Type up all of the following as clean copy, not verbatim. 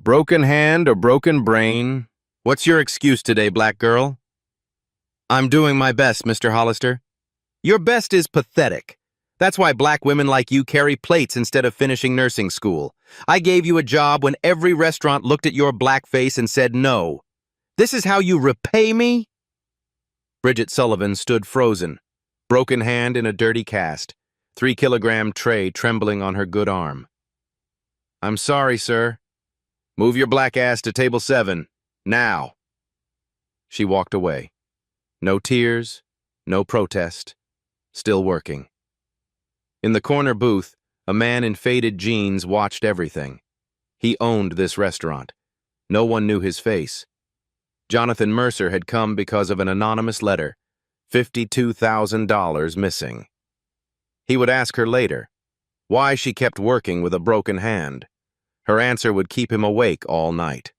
Broken hand or broken brain? What's your excuse today, black girl? I'm doing my best, Mr. Hollister. Your best is pathetic. That's why black women like you carry plates instead of finishing nursing school. I gave you a job when every restaurant looked at your black face and said no. This is how you repay me? Bridget Sullivan stood frozen, broken hand in a dirty cast, 3-kilogram tray trembling on her good arm. I'm sorry, sir. Move your black ass to table 7, now. She walked away. No tears, no protest, still working. In the corner booth, a man in faded jeans watched everything. He owned this restaurant. No one knew his face. Jonathan Mercer had come because of an anonymous letter, $52,000 missing. He would ask her later why she kept working with a broken hand. Her answer would keep him awake all night.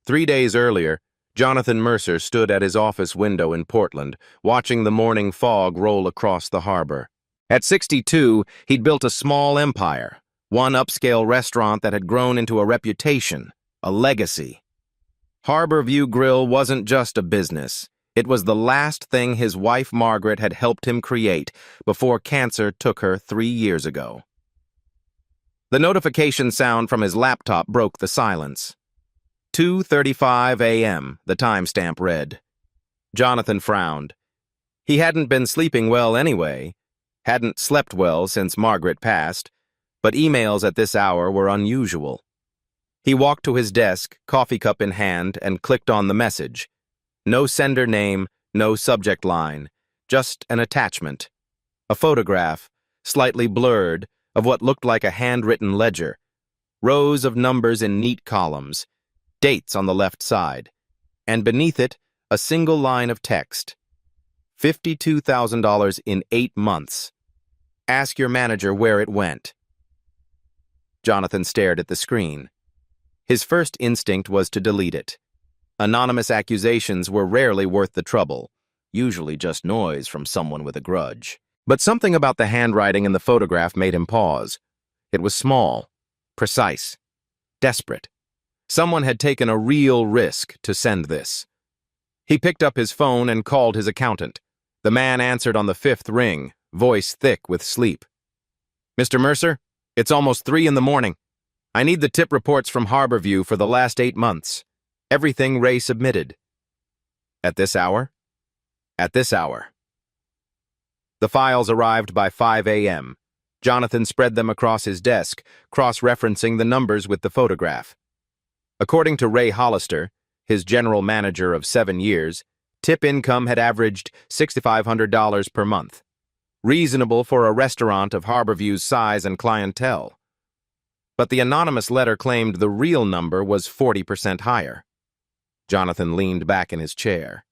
3 days earlier, Jonathan Mercer stood at his office window in Portland, watching the morning fog roll across the harbor. At 62, he'd built a small empire, one upscale restaurant that had grown into a reputation, a legacy. Harbor View Grill wasn't just a business. It was the last thing his wife Margaret had helped him create before cancer took her 3 years ago. The notification sound from his laptop broke the silence. 2:35 a.m., the timestamp read. Jonathan frowned. He hadn't been sleeping well anyway, hadn't slept well since Margaret passed, but emails at this hour were unusual. He walked to his desk, coffee cup in hand, and clicked on the message. No sender name, no subject line, just an attachment. A photograph, slightly blurred, of what looked like a handwritten ledger. Rows of numbers in neat columns, dates on the left side, and beneath it, a single line of text. $52,000 in 8 months. Ask your manager where it went. Jonathan stared at the screen. His first instinct was to delete it. Anonymous accusations were rarely worth the trouble, usually just noise from someone with a grudge. But something about the handwriting in the photograph made him pause. It was small, precise, desperate. Someone had taken a real risk to send this. He picked up his phone and called his accountant. The man answered on the 5th ring, voice thick with sleep. Mr. Mercer, it's almost 3 in the morning. I need the tip reports from Harborview for the last 8 months. Everything Ray submitted. At this hour? At this hour. The files arrived by 5 a.m. Jonathan spread them across his desk, cross-referencing the numbers with the photograph. According to Ray Hollister, his general manager of 7 years, tip income had averaged $6,500 per month. Reasonable for a restaurant of Harborview's size and clientele. But the anonymous letter claimed the real number was 40% higher. Jonathan leaned back in his chair.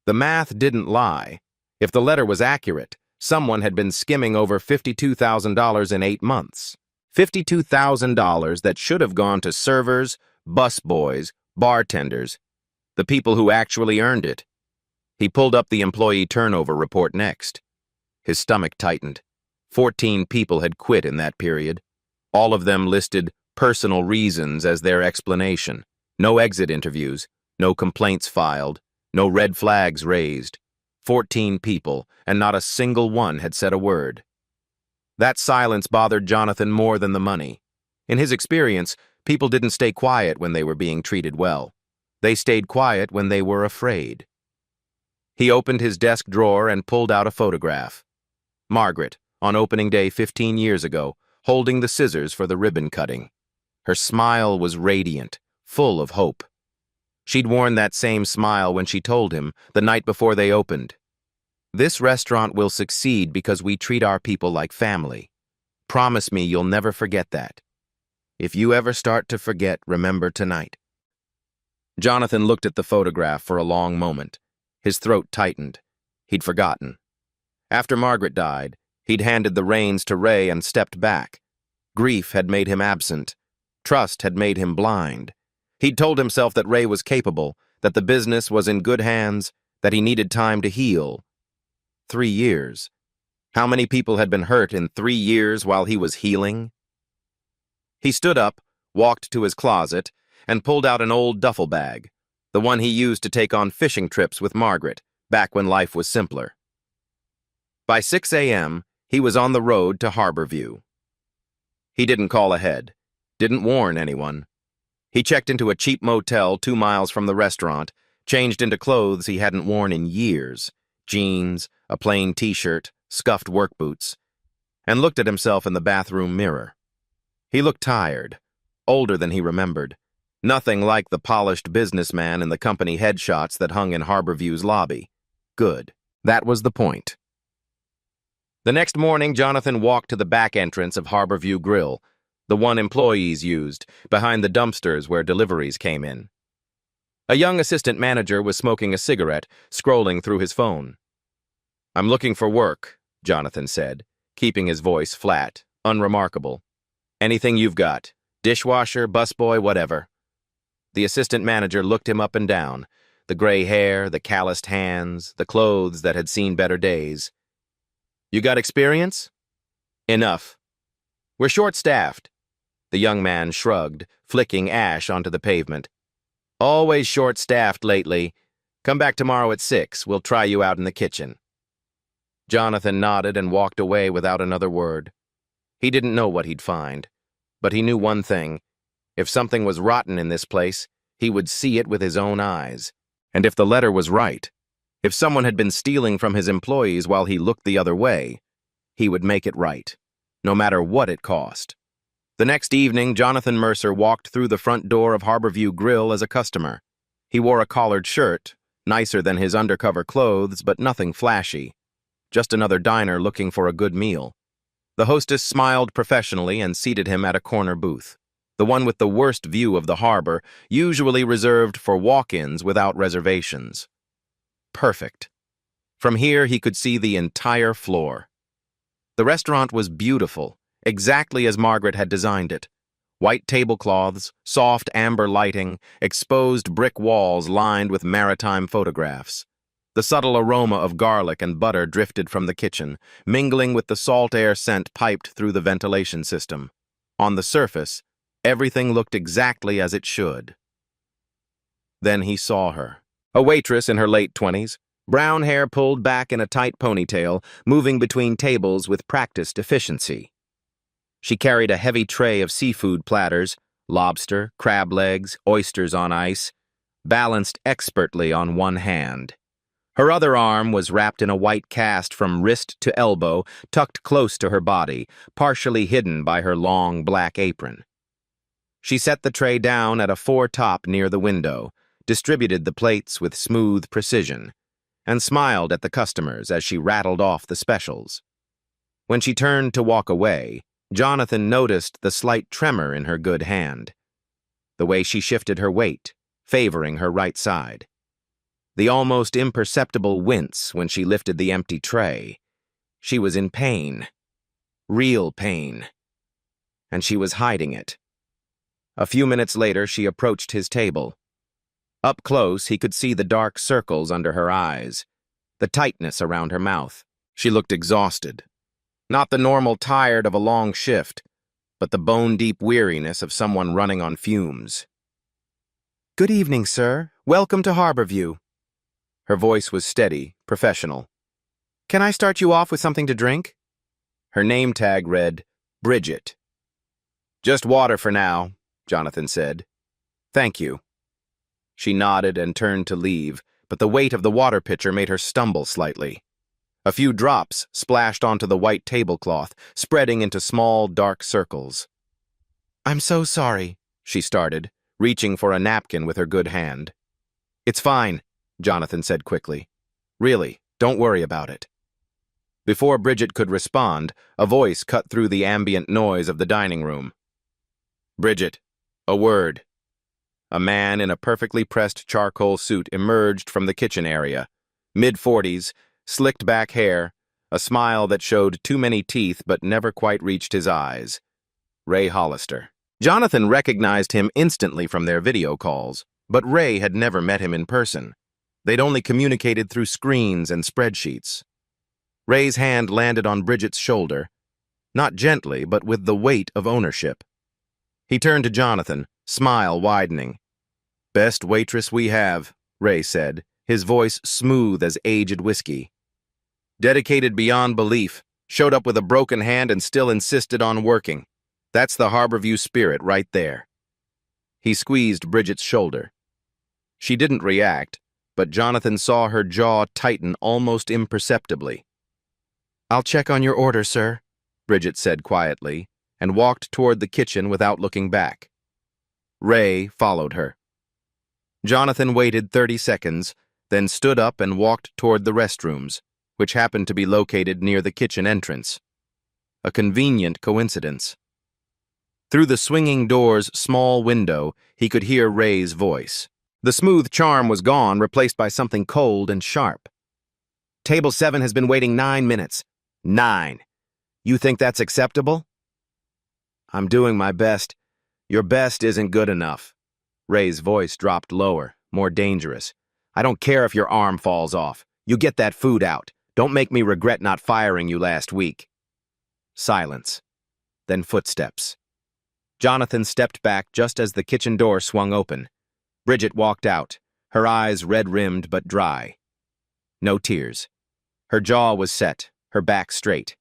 The math didn't lie. If the letter was accurate, someone had been skimming over $52,000 in 8 months. $52,000 that should have gone to servers, busboys, bartenders, the people who actually earned it. He pulled up the employee turnover report next. His stomach tightened. 14 people had quit in that period. All of them listed personal reasons as their explanation. No exit interviews, no complaints filed, no red flags raised. 14 people, and not a single one had said a word. That silence bothered Jonathan more than the money. In his experience, people didn't stay quiet when they were being treated well. They stayed quiet when they were afraid. He opened his desk drawer and pulled out a photograph. Margaret, on opening day 15 years ago, holding the scissors for the ribbon cutting. Her smile was radiant, full of hope. She'd worn that same smile when she told him, the night before they opened, "This restaurant will succeed because we treat our people like family. Promise me you'll never forget that. If you ever start to forget, remember tonight." Jonathan looked at the photograph for a long moment. His throat tightened. He'd forgotten. After Margaret died, he'd handed the reins to Ray and stepped back. Grief had made him absent. Trust had made him blind. He'd told himself that Ray was capable, that the business was in good hands, that he needed time to heal. 3 years. How many people had been hurt in 3 years while he was healing? He stood up, walked to his closet, and pulled out an old duffel bag, the one he used to take on fishing trips with Margaret, back when life was simpler. By 6 a.m., he was on the road to Harborview. He didn't call ahead, didn't warn anyone. He checked into a cheap motel 2 miles from the restaurant, changed into clothes he hadn't worn in years, jeans, a plain t-shirt, scuffed work boots, and looked at himself in the bathroom mirror. He looked tired, older than he remembered, nothing like the polished businessman in the company headshots that hung in Harborview's lobby. Good. That was the point. The next morning, Jonathan walked to the back entrance of Harborview Grill, the one employees used, behind the dumpsters where deliveries came in. A young assistant manager was smoking a cigarette, scrolling through his phone. "I'm looking for work," Jonathan said, keeping his voice flat, unremarkable. "Anything you've got. Dishwasher, busboy, whatever." The assistant manager looked him up and down, the gray hair, the calloused hands, the clothes that had seen better days. "You got experience?" "Enough. We're short-staffed." The young man shrugged, flicking ash onto the pavement. "Always short-staffed lately. Come back tomorrow at 6. We'll try you out in the kitchen." Jonathan nodded and walked away without another word. He didn't know what he'd find, but he knew one thing. If something was rotten in this place, he would see it with his own eyes. And if the letter was right, if someone had been stealing from his employees while he looked the other way, he would make it right, no matter what it cost. The next evening, Jonathan Mercer walked through the front door of Harborview Grill as a customer. He wore a collared shirt, nicer than his undercover clothes, but nothing flashy. Just another diner looking for a good meal. The hostess smiled professionally and seated him at a corner booth, the one with the worst view of the harbor, usually reserved for walk-ins without reservations. Perfect. From here, he could see the entire floor. The restaurant was beautiful, exactly as Margaret had designed it. White tablecloths, soft amber lighting, exposed brick walls lined with maritime photographs. The subtle aroma of garlic and butter drifted from the kitchen, mingling with the salt air scent piped through the ventilation system. On the surface, everything looked exactly as it should. Then he saw her. A waitress in her late 20s, brown hair pulled back in a tight ponytail, moving between tables with practiced efficiency. She carried a heavy tray of seafood platters, lobster, crab legs, oysters on ice, balanced expertly on one hand. Her other arm was wrapped in a white cast from wrist to elbow, tucked close to her body, partially hidden by her long black apron. She set the tray down at a four-top near the window, distributed the plates with smooth precision, and smiled at the customers as she rattled off the specials. When she turned to walk away, Jonathan noticed the slight tremor in her good hand, the way she shifted her weight, favoring her right side. The almost imperceptible wince when she lifted the empty tray. She was in pain. Real pain. And she was hiding it. A few minutes later, she approached his table. Up close, he could see the dark circles under her eyes, the tightness around her mouth. She looked exhausted. Not the normal tired of a long shift, but the bone-deep weariness of someone running on fumes. "Good evening, sir. Welcome to Harborview." Her voice was steady, professional. "Can I start you off with something to drink?" Her name tag read, Bridget. "Just water for now," Jonathan said. "Thank you." She nodded and turned to leave, but the weight of the water pitcher made her stumble slightly. A few drops splashed onto the white tablecloth, spreading into small, dark circles. "I'm so sorry," she started, reaching for a napkin with her good hand. "It's fine," Jonathan said quickly. "Really, don't worry about it." Before Bridget could respond, a voice cut through the ambient noise of the dining room. "Bridget, a word." A man in a perfectly pressed charcoal suit emerged from the kitchen area, mid-40s, slicked back hair, a smile that showed too many teeth but never quite reached his eyes. Ray Hollister. Jonathan recognized him instantly from their video calls, but Ray had never met him in person. They'd only communicated through screens and spreadsheets. Ray's hand landed on Bridget's shoulder, not gently, but with the weight of ownership. He turned to Jonathan, smile widening. "Best waitress we have," Ray said, his voice smooth as aged whiskey. "Dedicated beyond belief, showed up with a broken hand and still insisted on working. That's the Harborview spirit right there." He squeezed Bridget's shoulder. She didn't react, but Jonathan saw her jaw tighten almost imperceptibly. "I'll check on your order, sir," Bridget said quietly, and walked toward the kitchen without looking back. Ray followed her. Jonathan waited 30 seconds, then stood up and walked toward the restrooms, which happened to be located near the kitchen entrance. A convenient coincidence. Through the swinging door's small window, he could hear Ray's voice. The smooth charm was gone, replaced by something cold and sharp. "Table 7 has been waiting 9 minutes. 9. You think that's acceptable?" "I'm doing my best. Your best isn't good enough." Ray's voice dropped lower, more dangerous. "I don't care if your arm falls off. You get that food out. Don't make me regret not firing you last week." Silence. Then footsteps. Jonathan stepped back just as the kitchen door swung open. Bridget walked out, her eyes red-rimmed but dry. No tears. Her jaw was set, her back straight.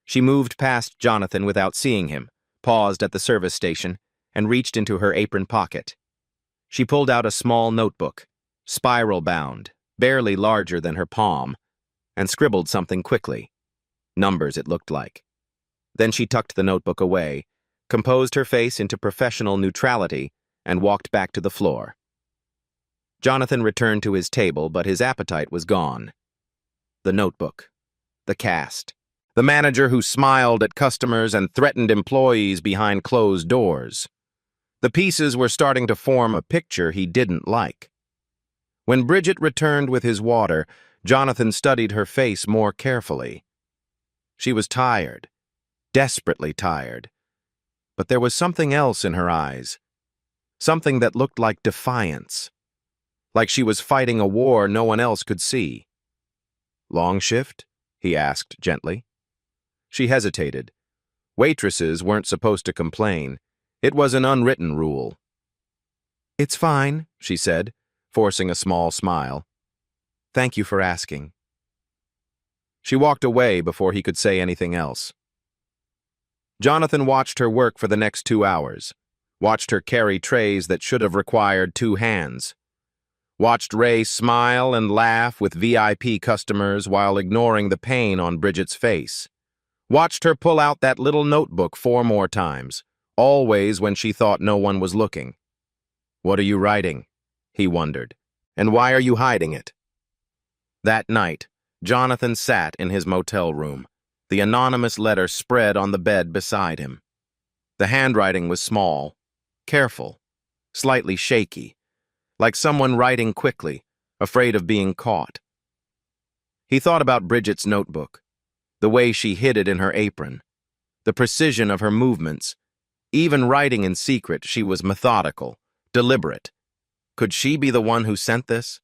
She moved past Jonathan without seeing him, paused at the service station, and reached into her apron pocket. She pulled out a small notebook, spiral-bound, barely larger than her palm, and scribbled something quickly. Numbers, it looked like. Then she tucked the notebook away, composed her face into professional neutrality, and walked back to the floor. Jonathan returned to his table, but his appetite was gone. The notebook. The cast. The manager who smiled at customers and threatened employees behind closed doors. The pieces were starting to form a picture he didn't like. When Bridget returned with his water, Jonathan studied her face more carefully. She was tired, desperately tired. But there was something else in her eyes. Something that looked like defiance. Like she was fighting a war no one else could see. "Long shift?" he asked gently. She hesitated. Waitresses weren't supposed to complain. It was an unwritten rule. "It's fine," she said, forcing a small smile. "Thank you for asking." She walked away before he could say anything else. Jonathan watched her work for the next 2 hours, watched her carry trays that should have required 2 hands, watched Ray smile and laugh with VIP customers while ignoring the pain on Bridget's face, watched her pull out that little notebook 4 more times, always when she thought no one was looking. "What are you writing?" he wondered. "And why are you hiding it?" That night, Jonathan sat in his motel room, the anonymous letter spread on the bed beside him. The handwriting was small, careful, slightly shaky, like someone writing quickly, afraid of being caught. He thought about Bridget's notebook, the way she hid it in her apron, the precision of her movements. Even writing in secret, she was methodical, deliberate. Could she be the one who sent this?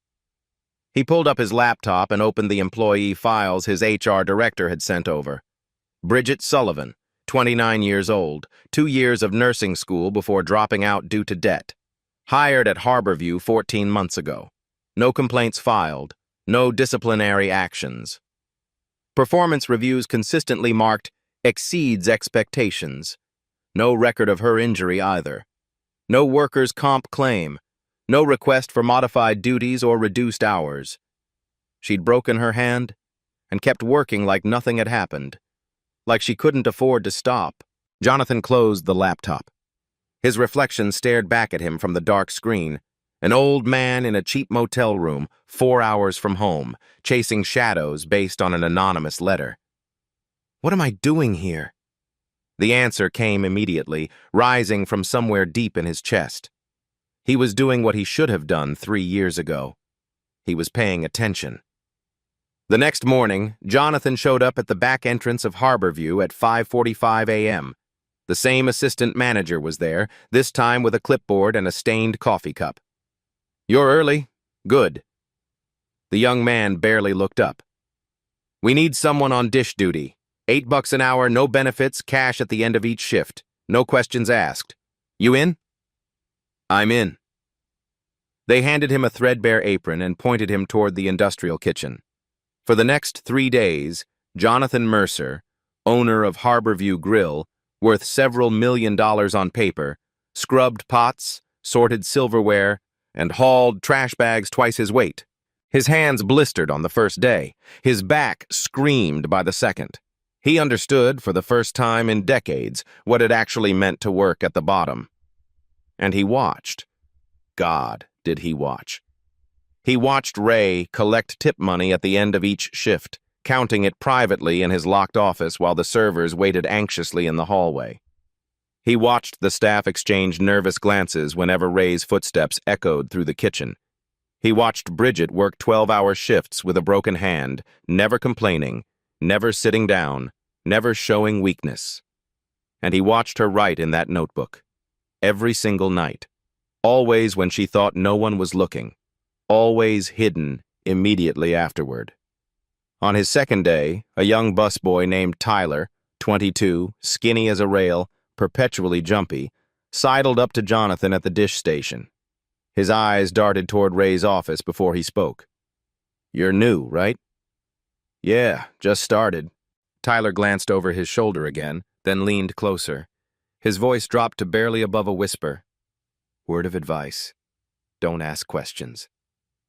He pulled up his laptop and opened the employee files his HR director had sent over. Bridget Sullivan, 29 years old, 2 years of nursing school before dropping out due to debt. Hired at Harborview 14 months ago. No complaints filed, no disciplinary actions. Performance reviews consistently marked exceeds expectations. No record of her injury either. No workers' comp claim. No request for modified duties or reduced hours. She'd broken her hand and kept working like nothing had happened. Like she couldn't afford to stop. Jonathan closed the laptop. His reflection stared back at him from the dark screen. An old man in a cheap motel room, 4 hours from home, chasing shadows based on an anonymous letter. What am I doing here? The answer came immediately, rising from somewhere deep in his chest. He was doing what he should have done 3 years ago. He was paying attention. The next morning, Jonathan showed up at the back entrance of Harborview at 5:45 a.m. The same assistant manager was there, this time with a clipboard and a stained coffee cup. "You're early. Good." The young man barely looked up. "We need someone on dish duty. $8 an hour, no benefits, cash at the end of each shift. No questions asked." You in? I'm in. They handed him a threadbare apron and pointed him toward the industrial kitchen. For the next 3 days, Jonathan Mercer, owner of Harborview Grill, worth several $1 million on paper, scrubbed pots, sorted silverware, and hauled trash bags twice his weight. His hands blistered on the first day. His back screamed by the second. He understood, for the first time in decades, what it actually meant to work at the bottom. And he watched. God, did he watch. He watched Ray collect tip money at the end of each shift, counting it privately in his locked office while the servers waited anxiously in the hallway. He watched the staff exchange nervous glances whenever Ray's footsteps echoed through the kitchen. He watched Bridget work 12-hour shifts with a broken hand, never complaining, never sitting down, never showing weakness. And he watched her write in that notebook. Every single night. Always when she thought no one was looking. Always hidden immediately afterward. On his second day, a young busboy named Tyler, 22, skinny as a rail, perpetually jumpy, sidled up to Jonathan at the dish station. His eyes darted toward Ray's office before he spoke. "You're new, right?" "Yeah, just started." Tyler glanced over his shoulder again, then leaned closer. His voice dropped to barely above a whisper. "Word of advice. Don't ask questions.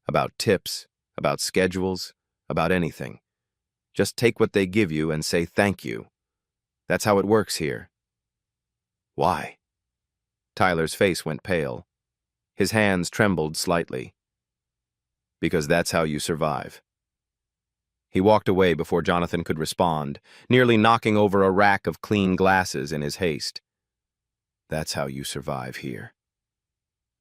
About tips, about schedules, about anything. Just take what they give you and say thank you. That's how it works here." "Why?" Tyler's face went pale. His hands trembled slightly. "Because that's how you survive." He walked away before Jonathan could respond, nearly knocking over a rack of clean glasses in his haste. "That's how you survive here."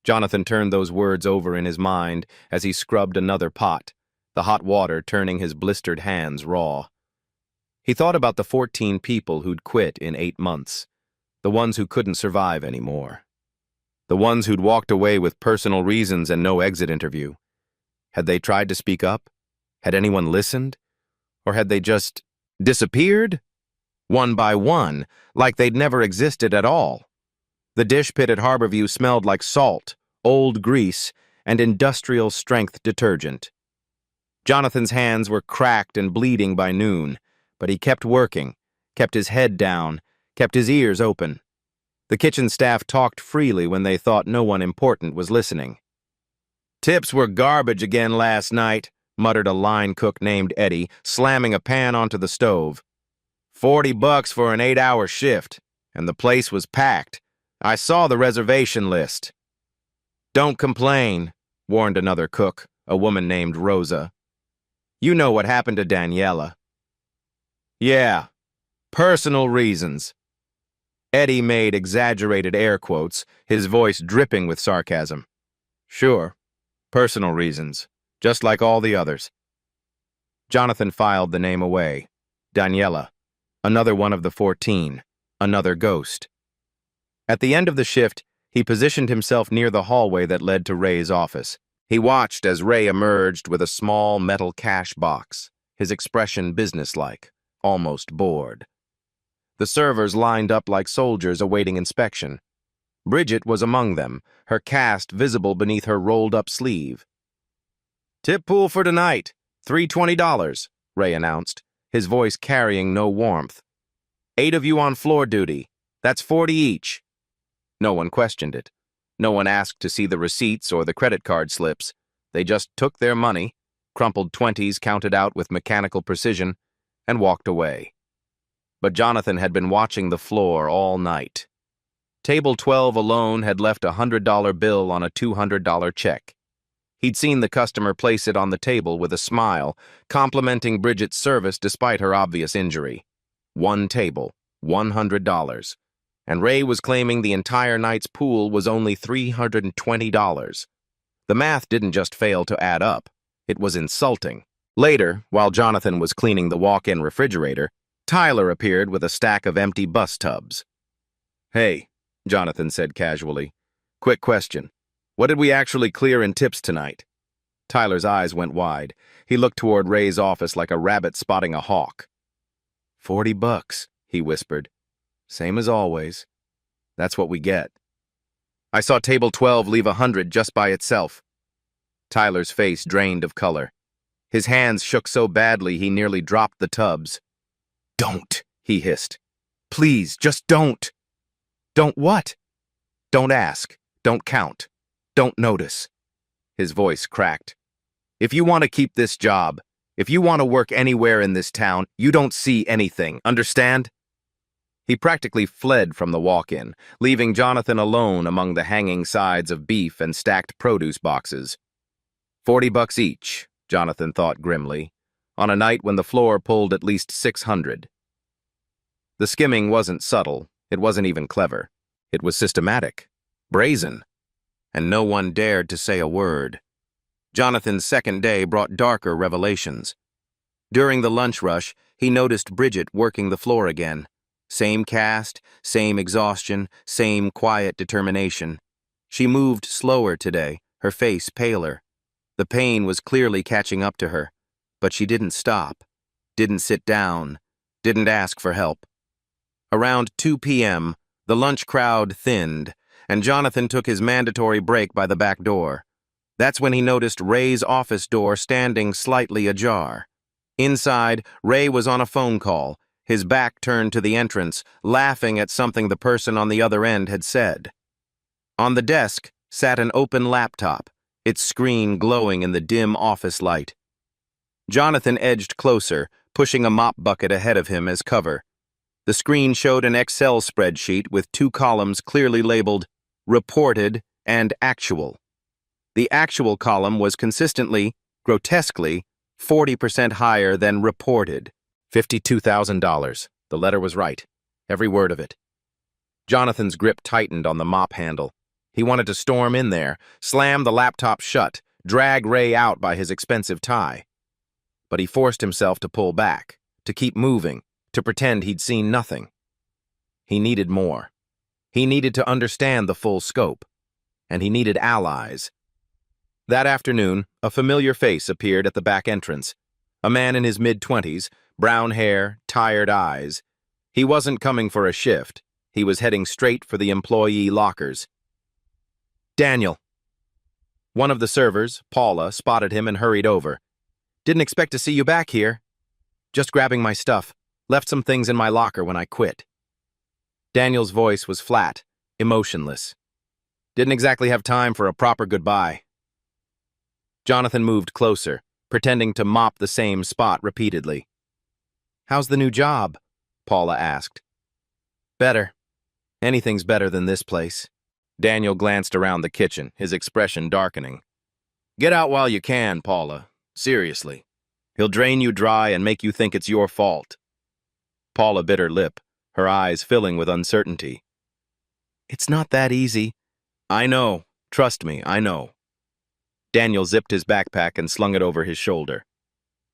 Jonathan turned those words over in his mind as he scrubbed another pot, the hot water turning his blistered hands raw. He thought about the 14 people who'd quit in 8 months, the ones who couldn't survive anymore. The ones who'd walked away with personal reasons and no exit interview. Had they tried to speak up? Had anyone listened? Or had they just disappeared? One by one, like they'd never existed at all. The dish pit at Harborview smelled like salt, old grease, and industrial-strength detergent. Jonathan's hands were cracked and bleeding by noon, but he kept working, kept his head down, kept his ears open. The kitchen staff talked freely when they thought no one important was listening. "Tips were garbage again last night," muttered a line cook named Eddie, slamming a pan onto the stove. $40 for an 8-hour shift, and the place was packed. I saw the reservation list." "Don't complain," warned another cook, a woman named Rosa. "You know what happened to Daniela." "Yeah, personal reasons." Eddie made exaggerated air quotes, his voice dripping with sarcasm. "Sure, personal reasons, just like all the others." Jonathan filed the name away. Daniela, another one of the 14, another ghost. At the end of the shift, he positioned himself near the hallway that led to Ray's office. He watched as Ray emerged with a small metal cash box, his expression businesslike, almost bored. The servers lined up like soldiers awaiting inspection. Bridget was among them, her cast visible beneath her rolled-up sleeve. "Tip pool for tonight, $320, Ray announced, his voice carrying no warmth. 8 of you on floor duty. That's 40 each. No one questioned it. No one asked to see the receipts or the credit card slips. They just took their money, crumpled 20s counted out with mechanical precision, and walked away. But Jonathan had been watching the floor all night. Table 12 alone had left a $100 bill on a $200 check. He'd seen the customer place it on the table with a smile, complimenting Bridget's service despite her obvious injury. One table, $100. And Ray was claiming the entire night's pool was only $320. The math didn't just fail to add up. It was insulting. Later, while Jonathan was cleaning the walk-in refrigerator, Tyler appeared with a stack of empty bus tubs. "Hey," Jonathan said casually. "Quick question. What did we actually clear in tips tonight?" Tyler's eyes went wide. He looked toward Ray's office like a rabbit spotting a hawk. $40, he whispered. "Same as always. That's what we get." I saw table 12 leave 100 just by itself. Tyler's face drained of color. His hands shook so badly he nearly dropped the tubs. Don't, he hissed. Please, just don't. Don't what? Don't ask. Don't count. Don't notice. His voice cracked. If you want to keep this job, if you want to work anywhere in this town, you don't see anything, understand? He practically fled from the walk-in, leaving Jonathan alone among the hanging sides of beef and stacked produce boxes. $40 each, Jonathan thought grimly, on a night when the floor pulled at least 600. The skimming wasn't subtle, it wasn't even clever. It was systematic, brazen, and no one dared to say a word. Jonathan's second day brought darker revelations. During the lunch rush, he noticed Bridget working the floor again. Same cast, same exhaustion, same quiet determination. She moved slower today, her face paler. The pain was clearly catching up to her, but she didn't stop, didn't sit down, didn't ask for help. Around 2 p.m., the lunch crowd thinned, and Jonathan took his mandatory break by the back door. That's when he noticed Ray's office door standing slightly ajar. Inside, Ray was on a phone call, his back turned to the entrance, laughing at something the person on the other end had said. On the desk sat an open laptop, its screen glowing in the dim office light. Jonathan edged closer, pushing a mop bucket ahead of him as cover. The screen showed an Excel spreadsheet with 2 columns clearly labeled Reported and Actual. The actual column was consistently, grotesquely, 40% higher than reported. $52,000. The letter was right. Every word of it. Jonathan's grip tightened on the mop handle. He wanted to storm in there, slam the laptop shut, drag Ray out by his expensive tie. But he forced himself to pull back, to keep moving, to pretend he'd seen nothing. He needed more. He needed to understand the full scope. And he needed allies. That afternoon, a familiar face appeared at the back entrance. A man in his mid-20s, brown hair, tired eyes. He wasn't coming for a shift. He was heading straight for the employee lockers. Daniel. One of the servers, Paula, spotted him and hurried over. Didn't expect to see you back here. Just grabbing my stuff. Left some things in my locker when I quit. Daniel's voice was flat, emotionless. Didn't exactly have time for a proper goodbye. Jonathan moved closer, pretending to mop the same spot repeatedly. How's the new job? Paula asked. Better. Anything's better than this place. Daniel glanced around the kitchen, his expression darkening. Get out while you can, Paula. Seriously. He'll drain you dry and make you think it's your fault. Paula bit her lip, her eyes filling with uncertainty. It's not that easy. I know. Trust me, I know. Daniel zipped his backpack and slung it over his shoulder.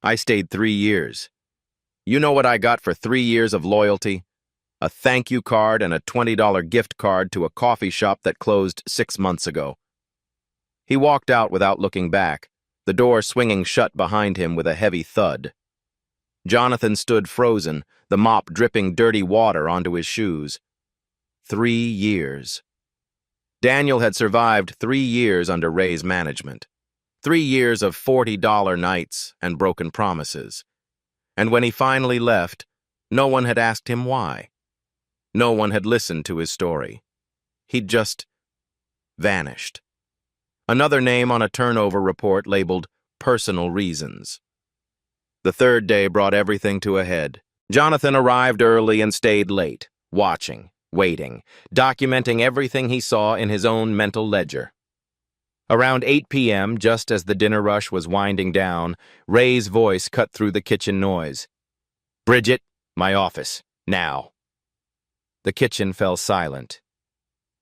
I stayed 3 years. You know what I got for 3 years of loyalty? A thank you card and a $20 gift card to a coffee shop that closed 6 months ago. He walked out without looking back, the door swinging shut behind him with a heavy thud. Jonathan stood frozen, the mop dripping dirty water onto his shoes. 3 years. Daniel had survived 3 years under Ray's management. 3 years of $40 nights and broken promises. And when he finally left, no one had asked him why. No one had listened to his story. He'd just vanished. Another name on a turnover report labeled personal reasons. The third day brought everything to a head. Jonathan arrived early and stayed late, watching, waiting, documenting everything he saw in his own mental ledger. Around 8 p.m., just as the dinner rush was winding down, Ray's voice cut through the kitchen noise. Bridget, my office, now. The kitchen fell silent.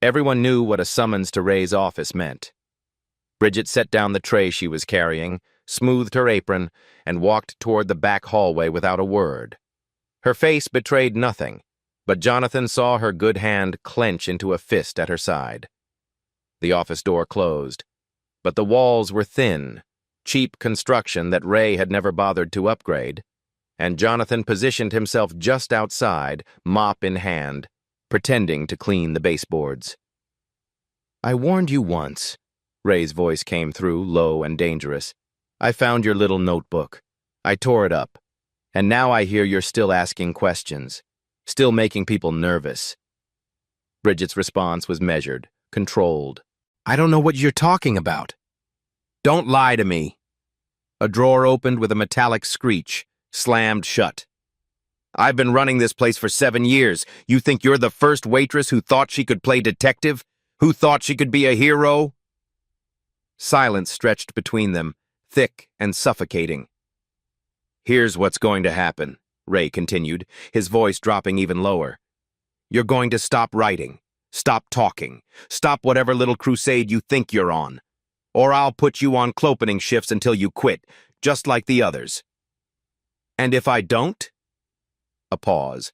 Everyone knew what a summons to Ray's office meant. Bridget set down the tray she was carrying, smoothed her apron, and walked toward the back hallway without a word. Her face betrayed nothing, but Jonathan saw her good hand clench into a fist at her side. The office door closed, but the walls were thin, cheap construction that Ray had never bothered to upgrade, and Jonathan positioned himself just outside, mop in hand, pretending to clean the baseboards. I warned you once. Ray's voice came through, low and dangerous. I found your little notebook. I tore it up. And now I hear you're still asking questions. Still making people nervous. Bridget's response was measured, controlled. I don't know what you're talking about. Don't lie to me. A drawer opened with a metallic screech, slammed shut. I've been running this place for 7 years. You think you're the first waitress who thought she could play detective? Who thought she could be a hero? Silence stretched between them, thick and suffocating. Here's what's going to happen, Ray continued, his voice dropping even lower. You're going to stop writing, stop talking, stop whatever little crusade you think you're on. Or I'll put you on clopening shifts until you quit, just like the others. And if I don't? A pause.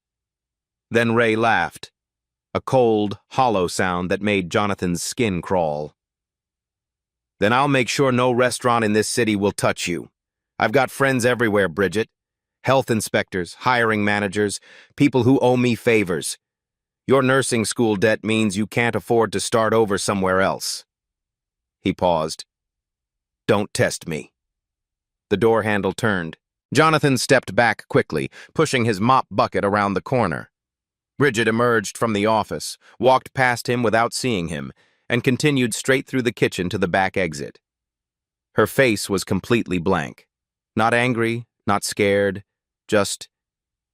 Then Ray laughed, a cold, hollow sound that made Jonathan's skin crawl. Then I'll make sure no restaurant in this city will touch you. I've got friends everywhere, Bridget. Health inspectors, hiring managers, people who owe me favors. Your nursing school debt means you can't afford to start over somewhere else. He paused. Don't test me. The door handle turned. Jonathan stepped back quickly, pushing his mop bucket around the corner. Bridget emerged from the office, walked past him without seeing him, and continued straight through the kitchen to the back exit. Her face was completely blank. Not angry, not scared, just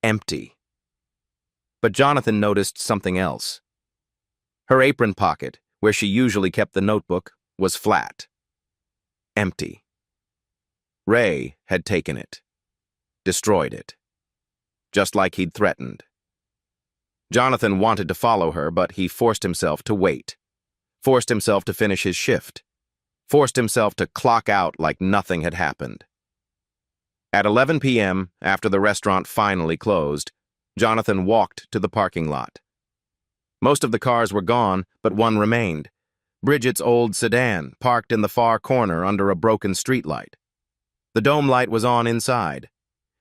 empty. But Jonathan noticed something else. Her apron pocket, where she usually kept the notebook, was flat. Empty. Ray had taken it. Destroyed it. Just like he'd threatened. Jonathan wanted to follow her, but he forced himself to wait. Forced himself to finish his shift. Forced himself to clock out like nothing had happened. At 11 p.m., after the restaurant finally closed, Jonathan walked to the parking lot. Most of the cars were gone, but one remained. Bridget's old sedan, parked in the far corner under a broken streetlight. The dome light was on inside,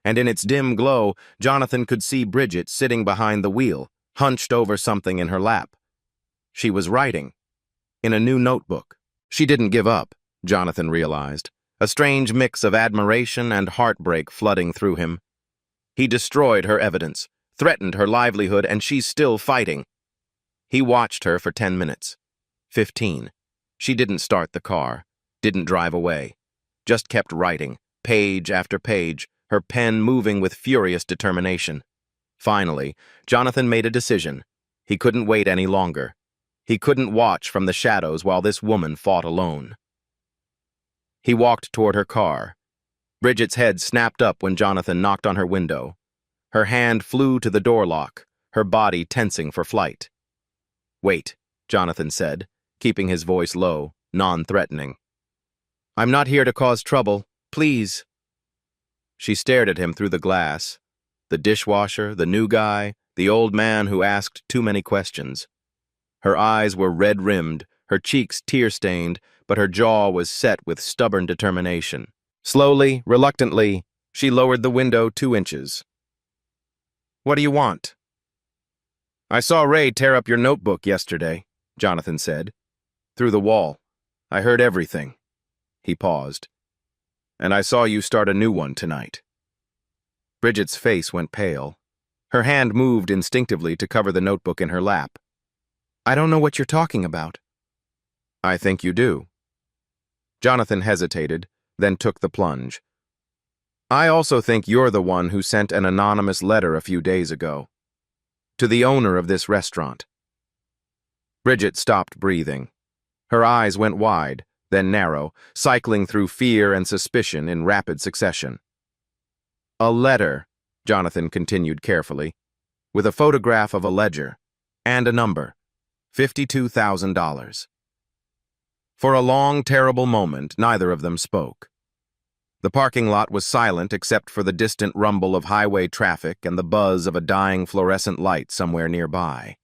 and in its dim glow, Jonathan could see Bridget sitting behind the wheel, hunched over something in her lap. She was writing, in a new notebook. She didn't give up, Jonathan realized, a strange mix of admiration and heartbreak flooding through him. He destroyed her evidence, threatened her livelihood, and she's still fighting. He watched her for 10 minutes. 15. She didn't start the car, didn't drive away, just kept writing, page after page, her pen moving with furious determination. Finally, Jonathan made a decision. He couldn't wait any longer. He couldn't watch from the shadows while this woman fought alone. He walked toward her car. Bridget's head snapped up when Jonathan knocked on her window. Her hand flew to the door lock, her body tensing for flight. Wait, Jonathan said, keeping his voice low, non-threatening. I'm not here to cause trouble, please. She stared at him through the glass. The dishwasher, the new guy, the old man who asked too many questions. Her eyes were red-rimmed, her cheeks tear-stained, but her jaw was set with stubborn determination. Slowly, reluctantly, she lowered the window 2 inches. What do you want? I saw Ray tear up your notebook yesterday, Jonathan said. Through the wall. I heard everything. He paused. And I saw you start a new one tonight. Bridget's face went pale. Her hand moved instinctively to cover the notebook in her lap. I don't know what you're talking about. I think you do. Jonathan hesitated, then took the plunge. I also think you're the one who sent an anonymous letter a few days ago. To the owner of this restaurant. Bridget stopped breathing. Her eyes went wide, then narrow, cycling through fear and suspicion in rapid succession. A letter, Jonathan continued carefully, with a photograph of a ledger, and a number, $52,000. For a long, terrible moment, neither of them spoke. The parking lot was silent except for the distant rumble of highway traffic and the buzz of a dying fluorescent light somewhere nearby.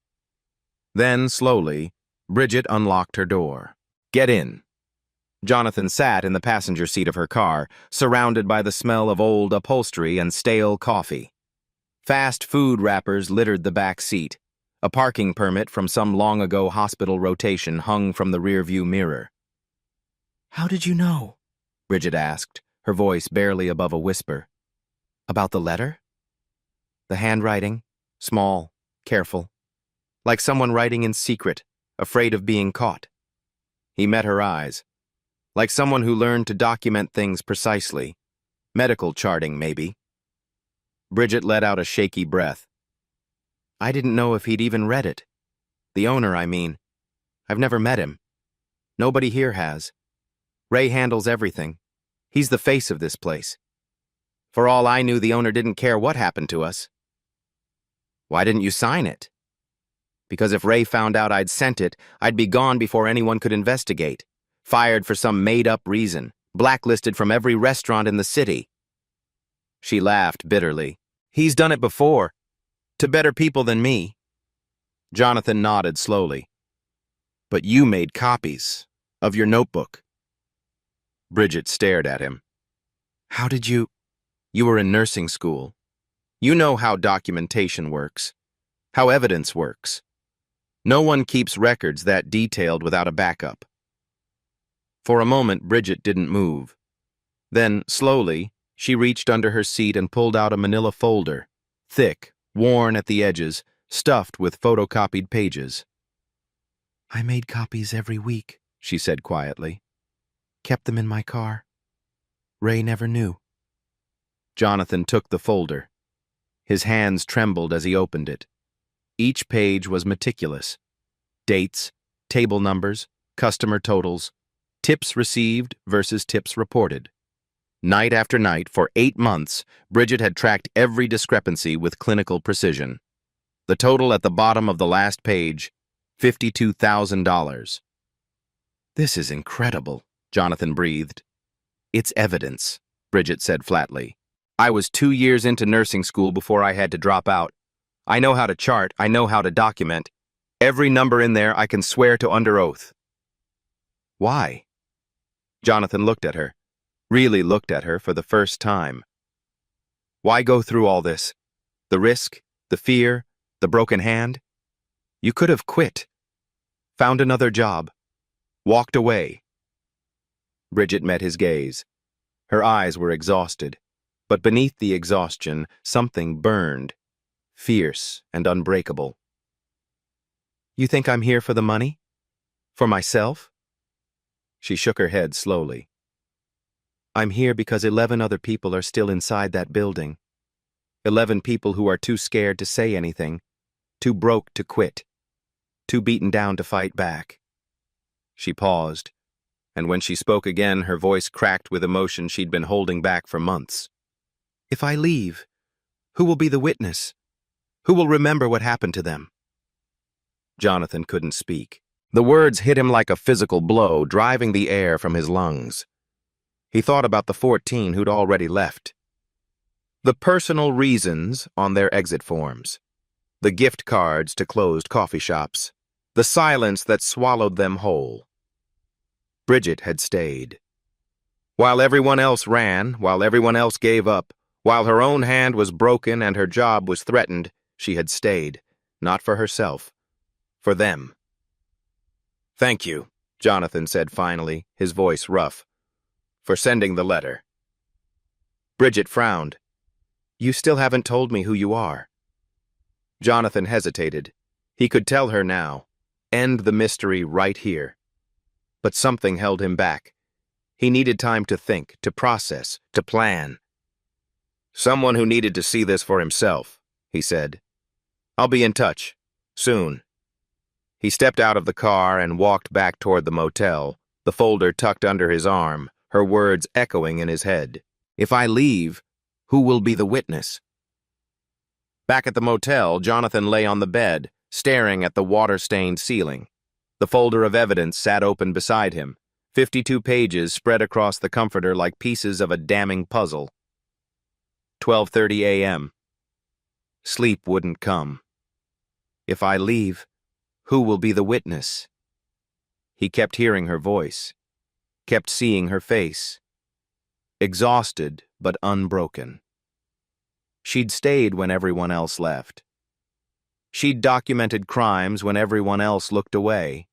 Then, slowly, Bridget unlocked her door. Get in. Jonathan sat in the passenger seat of her car, surrounded by the smell of old upholstery and stale coffee. Fast food wrappers littered the back seat. A parking permit from some long-ago hospital rotation hung from the rearview mirror. "How did you know?" Bridget asked, her voice barely above a whisper. "About the letter?" The handwriting, small, careful, like someone writing in secret, afraid of being caught. He met her eyes, like someone who learned to document things precisely. Medical charting, maybe. Bridget let out a shaky breath. "I didn't know if he'd even read it. The owner, I mean. I've never met him. Nobody here has. Ray handles everything. He's the face of this place. For all I knew, the owner didn't care what happened to us." "Why didn't you sign it?" "Because if Ray found out I'd sent it, I'd be gone before anyone could investigate. Fired for some made-up reason. Blacklisted from every restaurant in the city." She laughed bitterly. "He's done it before. To better people than me." Jonathan nodded slowly. "But you made copies of your notebook." Bridget stared at him. "How did you... You were in nursing school. You know how documentation works, how evidence works. No one keeps records that detailed without a backup." For a moment, Bridget didn't move. Then, slowly, she reached under her seat and pulled out a manila folder, thick, worn at the edges, stuffed with photocopied pages. "I made copies every week," she said quietly. "Kept them in my car. Ray never knew." Jonathan took the folder. His hands trembled as he opened it. Each page was meticulous. Dates, table numbers, customer totals, tips received versus tips reported. Night after night, for 8 months, Bridget had tracked every discrepancy with clinical precision. The total at the bottom of the last page, $52,000. "This is incredible," Jonathan breathed. "It's evidence," Bridget said flatly. "I was 2 years into nursing school before I had to drop out. I know how to chart, I know how to document. Every number in there I can swear to under oath." "Why?" Jonathan looked at her, really looked at her for the first time. "Why go through all this? The risk, the fear, the broken hand? You could have quit, found another job, walked away." Bridget met his gaze. Her eyes were exhausted, but beneath the exhaustion, something burned, fierce and unbreakable. "You think I'm here for the money? For myself?" She shook her head slowly. "I'm here because 11 other people are still inside that building. 11 people who are too scared to say anything, too broke to quit, too beaten down to fight back." She paused, and when she spoke again, her voice cracked with emotion she'd been holding back for months. "If I leave, who will be the witness? Who will remember what happened to them?" Jonathan couldn't speak. The words hit him like a physical blow, driving the air from his lungs. He thought about the 14 who'd already left. The personal reasons on their exit forms. The gift cards to closed coffee shops. The silence that swallowed them whole. Bridget had stayed. While everyone else ran, while everyone else gave up, while her own hand was broken and her job was threatened, she had stayed, not for herself, for them. "Thank you," Jonathan said finally, his voice rough, "for sending the letter." Bridget frowned. "You still haven't told me who you are." Jonathan hesitated. He could tell her now, end the mystery right here. But something held him back. He needed time to think, to process, to plan. "Someone who needed to see this for himself," he said. "I'll be in touch. Soon." He stepped out of the car and walked back toward the motel, the folder tucked under his arm, her words echoing in his head. "If I leave, who will be the witness?" Back at the motel, Jonathan lay on the bed, staring at the water-stained ceiling. The folder of evidence sat open beside him, 52 pages spread across the comforter like pieces of a damning puzzle. 12:30 a.m. Sleep wouldn't come. "If I leave, who will be the witness?" He kept hearing her voice, kept seeing her face. Exhausted but unbroken. She'd stayed when everyone else left. She'd documented crimes when everyone else looked away.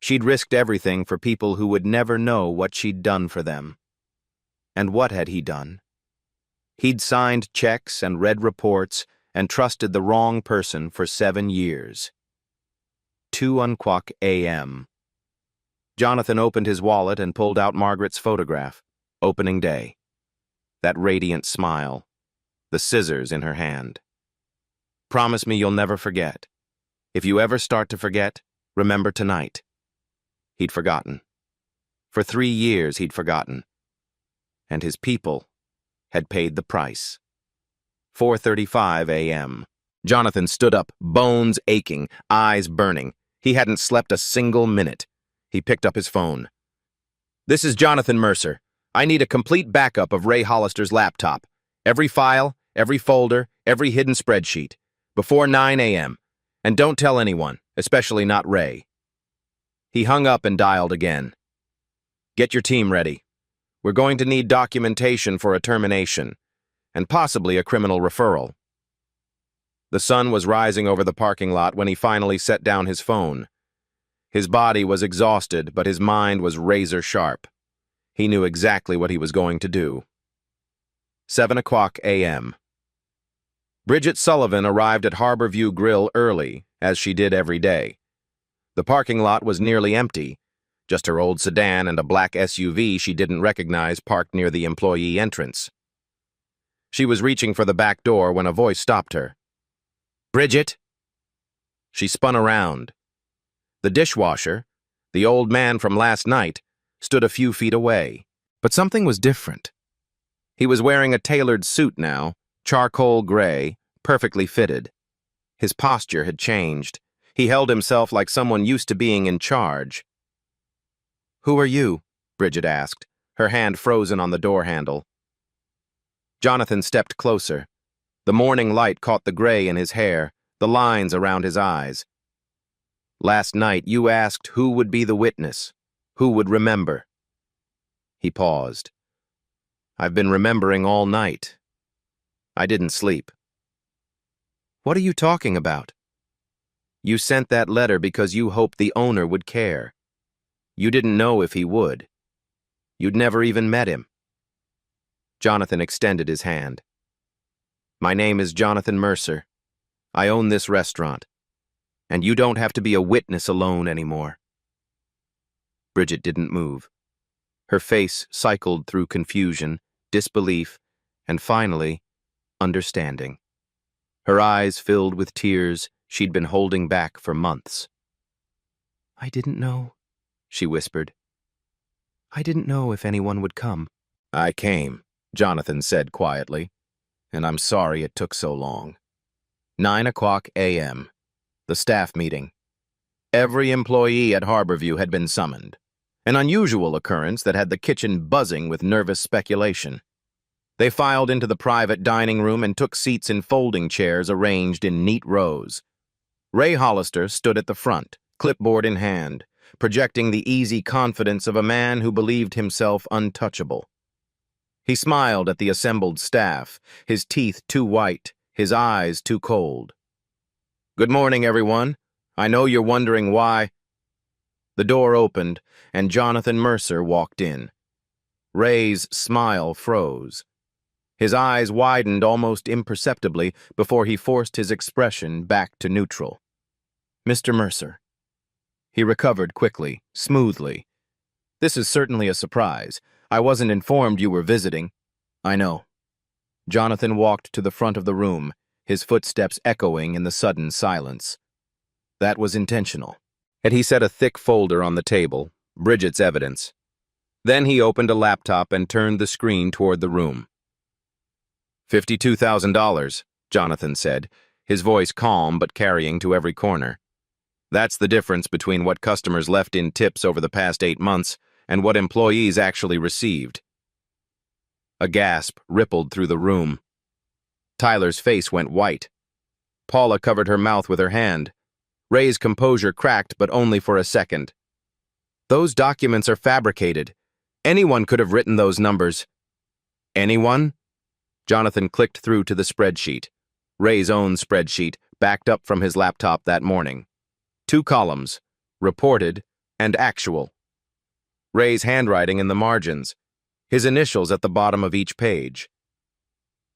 She'd risked everything for people who would never know what she'd done for them. And what had he done? He'd signed checks and read reports and trusted the wrong person for 7 years. 2:00 a.m. Jonathan opened his wallet and pulled out Margaret's photograph. Opening day. That radiant smile. The scissors in her hand. Promise me you'll never forget. If you ever start to forget, remember tonight. He'd forgotten. For 3 years he'd forgotten. And his people had paid the price. 4:35 a.m. Jonathan stood up, bones aching, eyes burning. He hadn't slept a single minute. He picked up his phone. "This is Jonathan Mercer. I need a complete backup of Ray Hollister's laptop. Every file, every folder, every hidden spreadsheet. Before 9 a.m. And don't tell anyone, especially not Ray." He hung up and dialed again. "Get your team ready. We're going to need documentation for a termination, and possibly a criminal referral." The sun was rising over the parking lot when he finally set down his phone. His body was exhausted, but his mind was razor sharp. He knew exactly what he was going to do. 7:00 a.m. Bridget Sullivan arrived at Harborview Grill early, as she did every day. The parking lot was nearly empty, just her old sedan and a black SUV she didn't recognize parked near the employee entrance. She was reaching for the back door when a voice stopped her. "Bridget?" She spun around. The dishwasher, the old man from last night, stood a few feet away. But something was different. He was wearing a tailored suit now, charcoal gray, perfectly fitted. His posture had changed. He held himself like someone used to being in charge. "Who are you?" Bridget asked, her hand frozen on the door handle. Jonathan stepped closer. The morning light caught the gray in his hair, the lines around his eyes. "Last night you asked who would be the witness, who would remember." He paused. "I've been remembering all night. I didn't sleep." "What are you talking about?" "You sent that letter because you hoped the owner would care. You didn't know if he would. You'd never even met him." Jonathan extended his hand. "My name is Jonathan Mercer. I own this restaurant. And you don't have to be a witness alone anymore." Bridget didn't move. Her face cycled through confusion, disbelief, and finally, understanding. Her eyes filled with tears she'd been holding back for months. "I didn't know," she whispered. "I didn't know if anyone would come." "I came," Jonathan said quietly, "and I'm sorry it took so long." 9:00 a.m. The staff meeting. Every employee at Harborview had been summoned, an unusual occurrence that had the kitchen buzzing with nervous speculation. They filed into the private dining room and took seats in folding chairs arranged in neat rows. Ray Hollister stood at the front, clipboard in hand, projecting the easy confidence of a man who believed himself untouchable. He smiled at the assembled staff, his teeth too white, his eyes too cold. "Good morning, everyone. I know you're wondering why." The door opened, and Jonathan Mercer walked in. Ray's smile froze. His eyes widened almost imperceptibly before he forced his expression back to neutral. "Mr. Mercer." He recovered quickly, smoothly. "This is certainly a surprise. I wasn't informed you were visiting." "I know." Jonathan walked to the front of the room, his footsteps echoing in the sudden silence. "That was intentional." And he set a thick folder on the table, Bridget's evidence. Then he opened a laptop and turned the screen toward the room. $52,000, Jonathan said, his voice calm but carrying to every corner. "That's the difference between what customers left in tips over the past 8 months and what employees actually received." A gasp rippled through the room. Tyler's face went white. Paula covered her mouth with her hand. Ray's composure cracked, but only for a second. "Those documents are fabricated. Anyone could have written those numbers." "Anyone?" Jonathan clicked through to the spreadsheet. Ray's own spreadsheet, backed up from his laptop that morning. 2 columns, reported and actual. Ray's handwriting in the margins, his initials at the bottom of each page.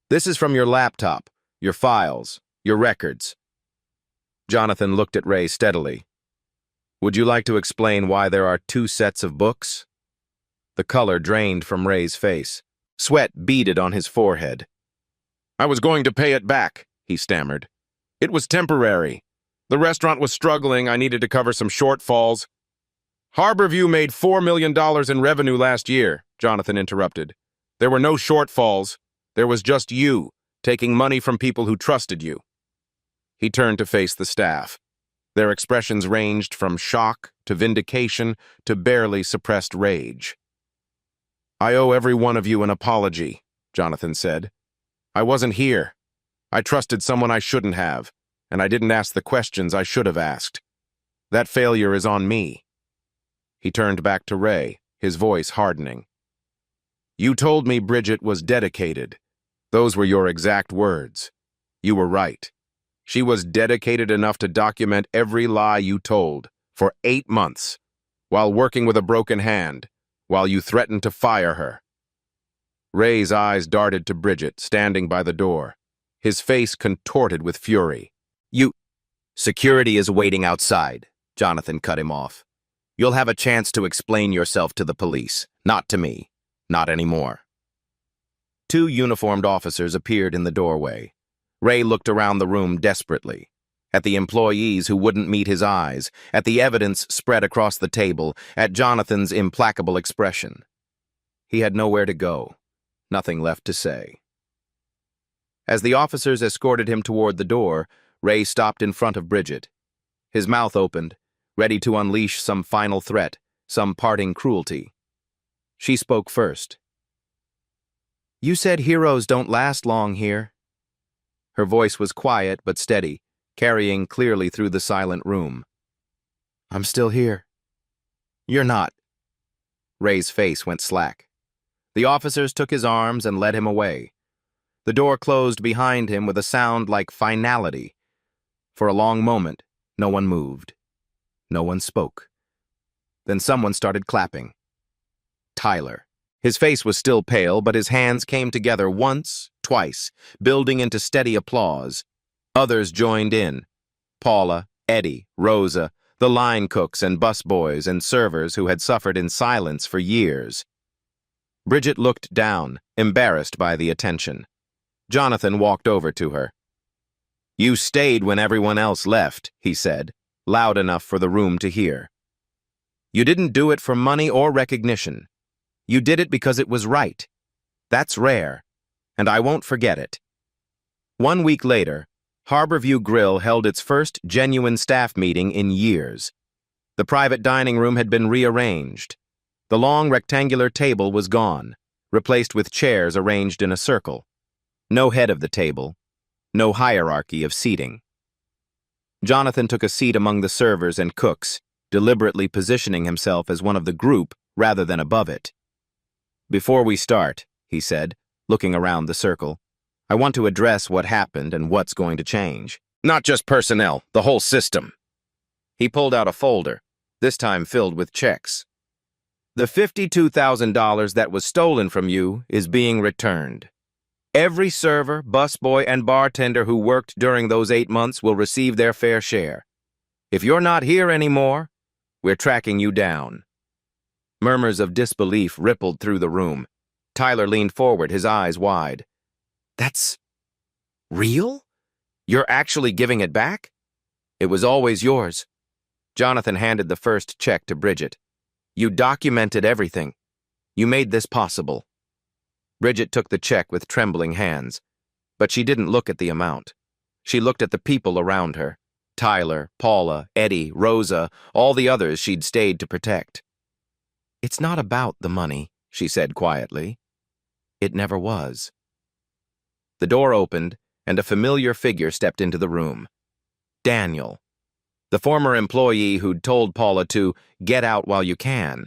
This is from your laptop, your files, your records. Jonathan looked at Ray steadily. Would you like to explain why there are 2 sets of books? The color drained from Ray's face. Sweat beaded on his forehead. I was going to pay it back, he stammered. It was temporary. The restaurant was struggling. I needed to cover some shortfalls. Harborview made $4 million in revenue last year, Jonathan interrupted. There were no shortfalls. There was just you, taking money from people who trusted you. He turned to face the staff. Their expressions ranged from shock to vindication to barely suppressed rage. I owe every one of you an apology, Jonathan said. I wasn't here. I trusted someone I shouldn't have, and I didn't ask the questions I should have asked. That failure is on me. He turned back to Ray, his voice hardening. You told me Bridget was dedicated. Those were your exact words. You were right. She was dedicated enough to document every lie you told for 8 months, while working with a broken hand, while you threatened to fire her. Ray's eyes darted to Bridget, standing by the door, his face contorted with fury. Security is waiting outside, Jonathan cut him off. You'll have a chance to explain yourself to the police, not to me, not anymore. 2 uniformed officers appeared in the doorway. Ray looked around the room desperately, at the employees who wouldn't meet his eyes, at the evidence spread across the table, at Jonathan's implacable expression. He had nowhere to go, nothing left to say. As the officers escorted him toward the door, Ray stopped in front of Bridget. His mouth opened, ready to unleash some final threat, some parting cruelty. She spoke first. You said heroes don't last long here. Her voice was quiet but steady, carrying clearly through the silent room. I'm still here. You're not. Ray's face went slack. The officers took his arms and led him away. The door closed behind him with a sound like finality. For a long moment, no one moved. No one spoke. Then someone started clapping. Tyler. His face was still pale, but his hands came together once, twice, building into steady applause. Others joined in. Paula, Eddie, Rosa, the line cooks and busboys and servers who had suffered in silence for years. Bridget looked down, embarrassed by the attention. Jonathan walked over to her. You stayed when everyone else left, he said, loud enough for the room to hear. You didn't do it for money or recognition. You did it because it was right. That's rare, and I won't forget it. 1 week later, Harborview Grill held its first genuine staff meeting in years. The private dining room had been rearranged. The long rectangular table was gone, replaced with chairs arranged in a circle. No head of the table, no hierarchy of seating. Jonathan took a seat among the servers and cooks, deliberately positioning himself as one of the group rather than above it. Before we start, he said, looking around the circle, I want to address what happened and what's going to change. Not just personnel, the whole system. He pulled out a folder, this time filled with checks. The $52,000 that was stolen from you is being returned. Every server, busboy, and bartender who worked during those 8 months will receive their fair share. If you're not here anymore, we're tracking you down. Murmurs of disbelief rippled through the room. Tyler leaned forward, his eyes wide. That's real? You're actually giving it back? It was always yours. Jonathan handed the first check to Bridget. You documented everything. You made this possible. Bridget took the check with trembling hands, but she didn't look at the amount. She looked at the people around her. Tyler, Paula, Eddie, Rosa, all the others she'd stayed to protect. It's not about the money, she said quietly. It never was. The door opened, and a familiar figure stepped into the room. Daniel, the former employee who'd told Paula to get out while you can.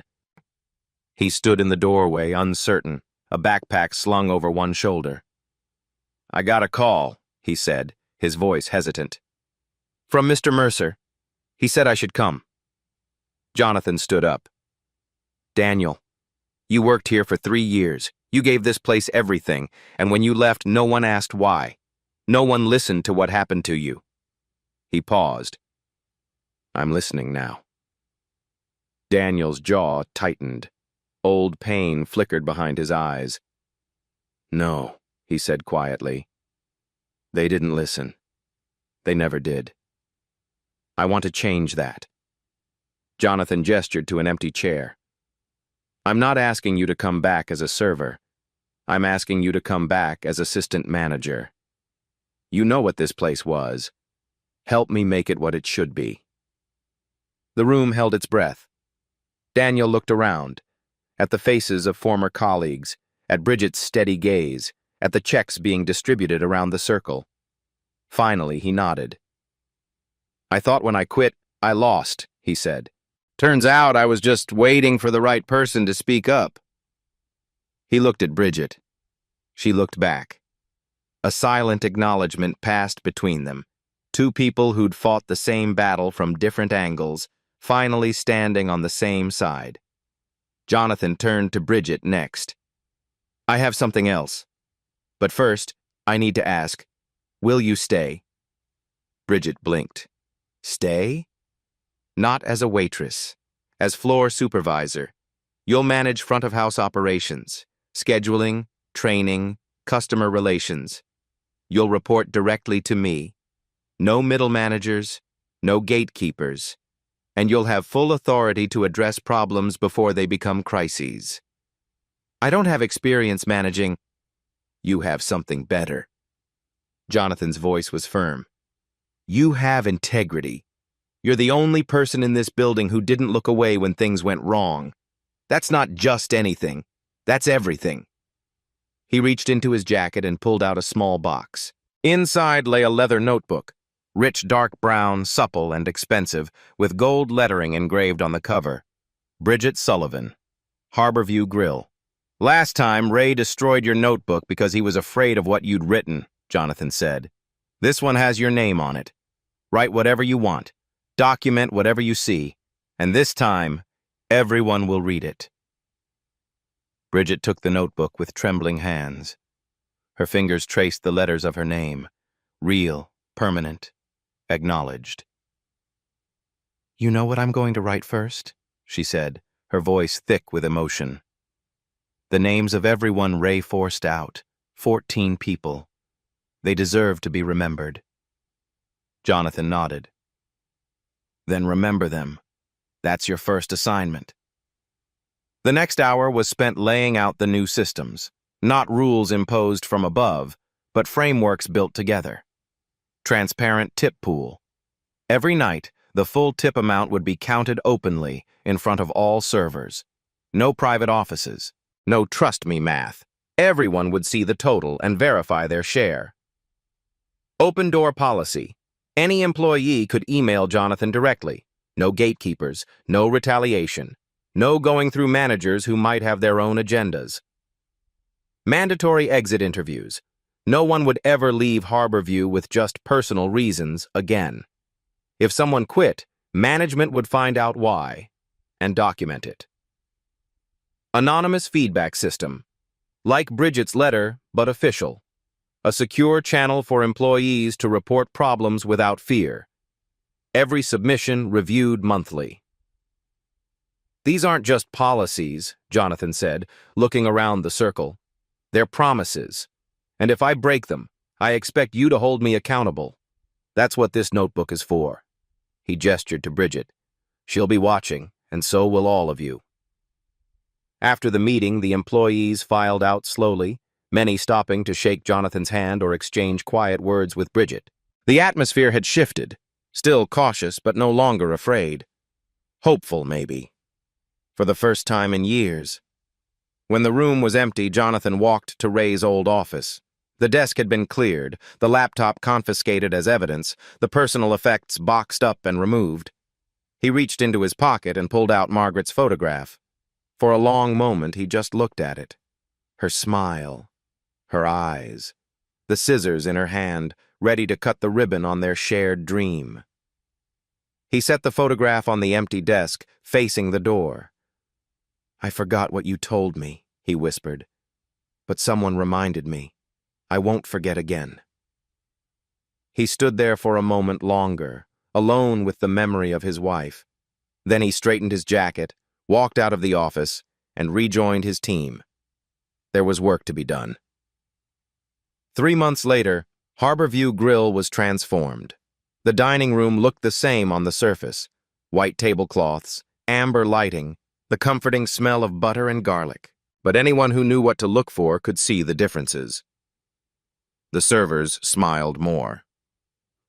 He stood in the doorway, uncertain, a backpack slung over one shoulder. I got a call, he said, his voice hesitant. From Mr. Mercer. He said I should come. Jonathan stood up. Daniel, you worked here for 3 years. You gave this place everything, and when you left, no one asked why. No one listened to what happened to you. He paused. I'm listening now. Daniel's jaw tightened. Old pain flickered behind his eyes. No, he said quietly. They didn't listen. They never did. I want to change that. Jonathan gestured to an empty chair. I'm not asking you to come back as a server. I'm asking you to come back as assistant manager. You know what this place was. Help me make it what it should be. The room held its breath. Daniel looked around, at the faces of former colleagues, at Bridget's steady gaze, at the checks being distributed around the circle. Finally, he nodded. I thought when I quit, I lost, he said. Turns out I was just waiting for the right person to speak up. He looked at Bridget. She looked back. A silent acknowledgement passed between them. Two people who'd fought the same battle from different angles, finally standing on the same side. Jonathan turned to Bridget next. I have something else. But first, I need to ask, will you stay? Bridget blinked. Stay? Not as a waitress. As floor supervisor. You'll manage front-of-house operations, scheduling, training, customer relations. You'll report directly to me. No middle managers, no gatekeepers. And you'll have full authority to address problems before they become crises. I don't have experience managing. You have something better. Jonathan's voice was firm. You have integrity. You're the only person in this building who didn't look away when things went wrong. That's not just anything. That's everything. He reached into his jacket and pulled out a small box. Inside lay a leather notebook, rich dark brown, supple and expensive, with gold lettering engraved on the cover. Bridget Sullivan, Harborview Grill. Last time, Ray destroyed your notebook because he was afraid of what you'd written, Jonathan said. This one has your name on it. Write whatever you want. Document whatever you see. And this time, everyone will read it. Bridget took the notebook with trembling hands. Her fingers traced the letters of her name. Real, permanent, acknowledged. You know what I'm going to write first? She said, her voice thick with emotion. The names of everyone Ray forced out, 14 people. They deserve to be remembered. Jonathan nodded. Then remember them. That's your first assignment. The next hour was spent laying out the new systems, not rules imposed from above, but frameworks built together. Transparent tip pool. Every night, the full tip amount would be counted openly in front of all servers. No private offices. No trust me math. Everyone would see the total and verify their share. Open door policy. Any employee could email Jonathan directly. No gatekeepers, no retaliation. No going through managers who might have their own agendas. Mandatory exit interviews. No one would ever leave Harborview with just personal reasons again. If someone quit, management would find out why and document it. Anonymous feedback system. Like Bridget's letter, but official. A secure channel for employees to report problems without fear. Every submission reviewed monthly. These aren't just policies, Jonathan said, looking around the circle. They're promises. And if I break them, I expect you to hold me accountable. That's what this notebook is for. He gestured to Bridget. She'll be watching, and so will all of you. After the meeting, the employees filed out slowly, many stopping to shake Jonathan's hand or exchange quiet words with Bridget. The atmosphere had shifted, still cautious but no longer afraid. Hopeful, maybe. For the first time in years. When the room was empty, Jonathan walked to Ray's old office. The desk had been cleared, the laptop confiscated as evidence, the personal effects boxed up and removed. He reached into his pocket and pulled out Margaret's photograph. For a long moment, he just looked at it. Her smile, her eyes, the scissors in her hand, ready to cut the ribbon on their shared dream. He set the photograph on the empty desk, facing the door. "I forgot what you told me," he whispered. "But someone reminded me. I won't forget again." He stood there for a moment longer, alone with the memory of his wife. Then he straightened his jacket, walked out of the office, and rejoined his team. There was work to be done. 3 months later, Harborview Grill was transformed. The dining room looked the same on the surface: white tablecloths, amber lighting, the comforting smell of butter and garlic. But anyone who knew what to look for could see the differences. The servers smiled more.